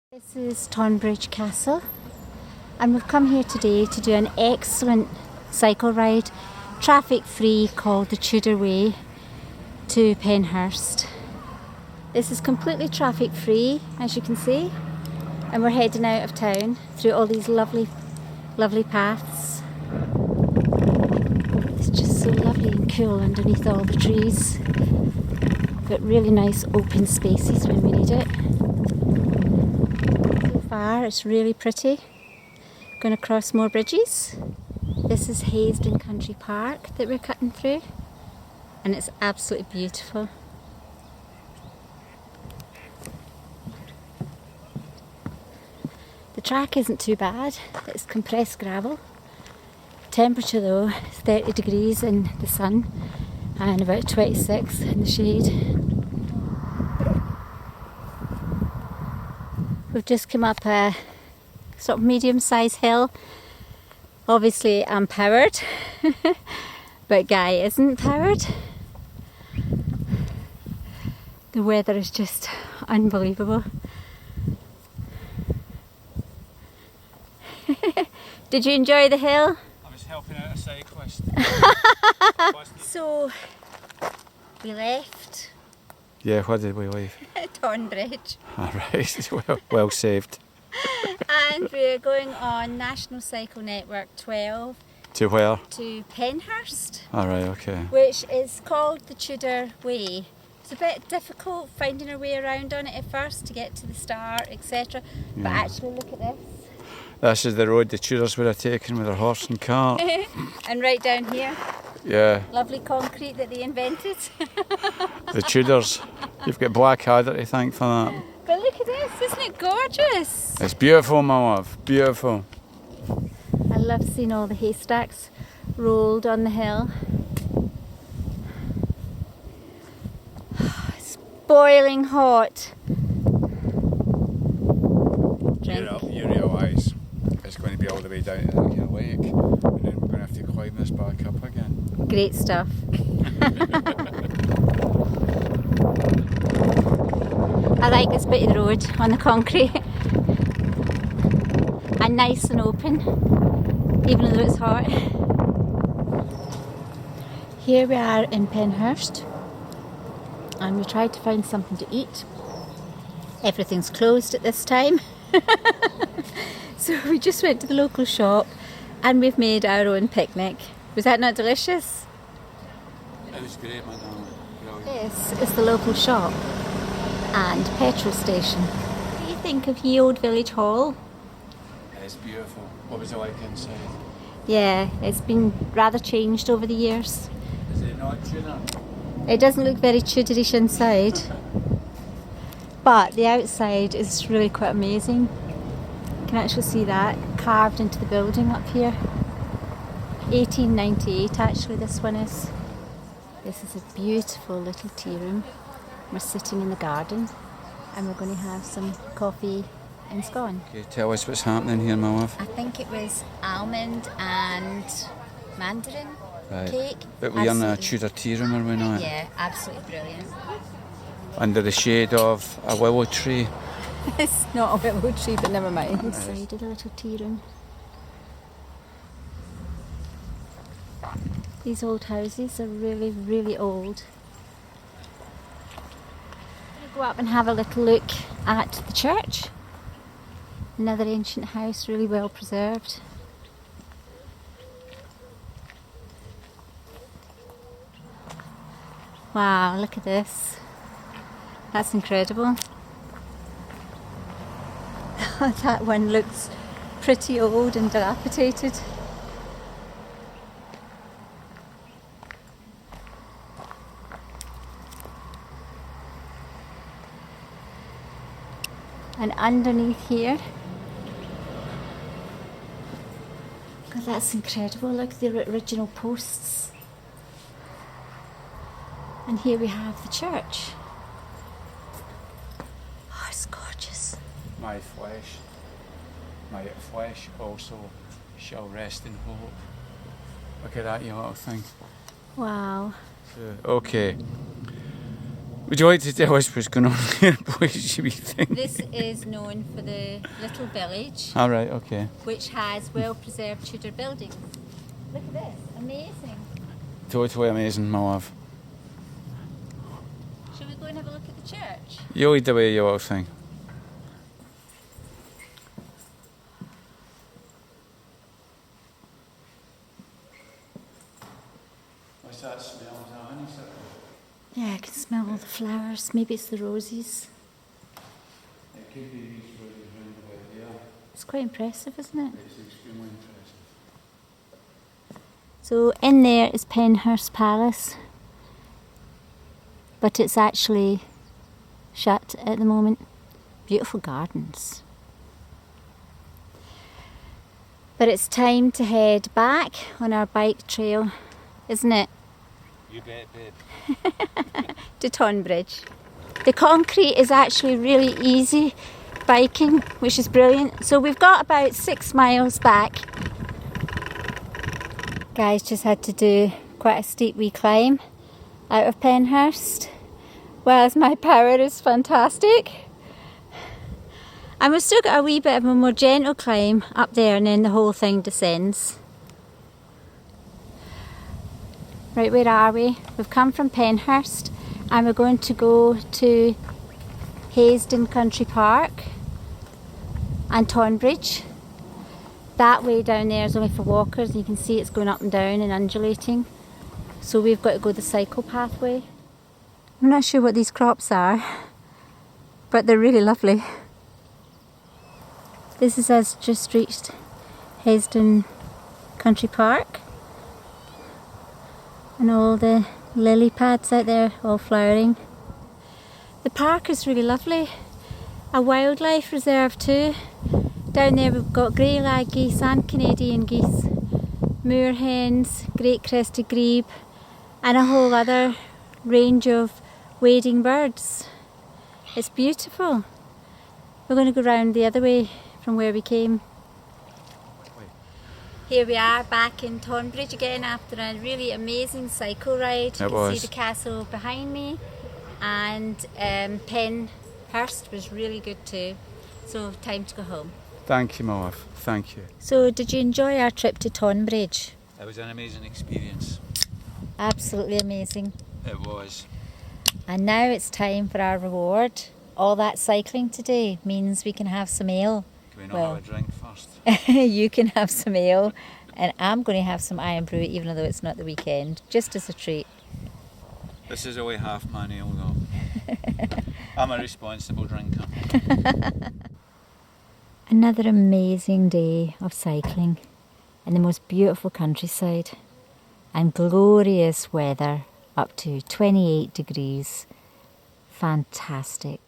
This is Tonbridge Castle, and we've come here today to do an excellent cycle ride, traffic free, called the Tudor Way to Penshurst. This is completely traffic free, as you can see, and we're heading out of town through all these lovely paths. It's just so lovely and cool underneath all the trees. Got really nice open spaces when we need it. It's really pretty. Going to cross more bridges. This is Haysden Country Park that we're cutting through, and it's absolutely beautiful. The track isn't too bad, it's compressed gravel. Temperature though is 30 degrees in the sun and about 26 in the shade. We've just come up a sort of medium-sized hill. Obviously I'm powered, but Guy isn't powered. The weather is just unbelievable. Did you enjoy the hill? I was helping out a cyclist. So we left Yeah, where did we leave? Tonbridge. Alright, well saved. And we're going on National Cycle Network 12 To where? to Penshurst, Alright, okay. which is called the Tudor Way. It's a bit difficult finding our way around on it at first to get to the start, etc. But Yeah. actually, look at this. This is the road the Tudors would have taken with their horse and cart. And right down here, Yeah, lovely concrete that they invented. the Tudors. You've got Blackadder to thank for that. But look at this, isn't it gorgeous? It's beautiful, my love, beautiful. I love seeing all the haystacks rolled on the hill. It's boiling hot. You realise it's going to be all the way down to that kind of lake, and then we're going to have to climb this back up again. Great stuff. I like this bit of the road on the concrete. And nice and open, even though it's hot. Here we are in Penshurst, and we tried to find something to eat. Everything's closed at this time. So we just went to the local shop and we've made our own picnic. Was that not delicious? It was great, madam. This is the local shop and petrol station. What do you think of Ye Old Village Hall? It's beautiful. What was it like inside? Yeah, it's been rather changed over the years. Is it not Tudor? It doesn't look very Tudorish inside, but the outside is really quite amazing. You can actually see that carved into the building up here. 1898 actually this one is. This is a beautiful little tea room. We're sitting in the garden and we're going to have some coffee and scone. Okay, tell us what's happening here, my love. I think it was almond and mandarin cake. But we're in a Absolutely- Tudor tea room, are we not? Yeah, absolutely brilliant. Under the shade of a willow tree. It's not a willow tree, but never mind. Inside of the little tea room. These old houses are really, really old. I'm going to go up and have a little look at the church. Another ancient house, really well preserved. Wow, look at this. That's incredible. That one looks pretty old and dilapidated. And underneath here, God, that's incredible. Look at the original posts. And here we have the church. Oh, it's gorgeous. My flesh also shall rest in hope. Look at that, you little thing. Wow. Okay. Would you like to tell us what's going on here? What should we think? This is known for the little village, All right, okay. which has well-preserved Tudor buildings. Look at this, amazing. Totally amazing, my love. Shall we go and have a look at the church? You lead the way, you little thing. What's that smell? Is that honeysuckle? Yeah, I can smell all the flowers. Maybe it's the roses. It could be these roses round about there. It's quite impressive, isn't it? It's extremely impressive. So in there is Penshurst Palace, but it's actually shut at the moment. Beautiful gardens. But it's time to head back on our bike trail, isn't it? You bet, babe. To Tonbridge. The concrete is actually really easy biking, which is brilliant. So we've got about 6 miles back. Guys just had to do quite a steep wee climb out of Penshurst. Whereas my power is fantastic. And we've still got a wee bit of a more gentle climb up there, and then the whole thing descends. Right, where are we? We've come from Penshurst and we're going to go to Haysden Country Park and Tonbridge. That way down there is only for walkers, and you can see it's going up and down and undulating. So we've got to go the cycle pathway. I'm not sure what these crops are, but they're really lovely. This is us just reached Haysden Country Park. And all the lily pads out there all flowering. The park is really lovely. A wildlife reserve too. Down there we've got grey lag geese and Canadian geese, moorhens, great crested grebe, and a whole other range of wading birds. It's beautiful. We're going to go round the other way from where we came. Here we are back in Tonbridge again after a really amazing cycle ride. You can see the castle behind me, and Penshurst was really good too. So time to go home. Thank you, my love. Thank you. So did you enjoy our trip to Tonbridge? It was an amazing experience. Absolutely amazing. It was. And now it's time for our reward. All that cycling today means we can have some ale. Can we not have a drink first? You can have some ale, and I'm going to have some Iron Brew even though it's not the weekend, just as a treat. This is only half my ale though. I'm a responsible drinker. Another amazing day of cycling in the most beautiful countryside, and glorious weather up to 28 degrees. Fantastic.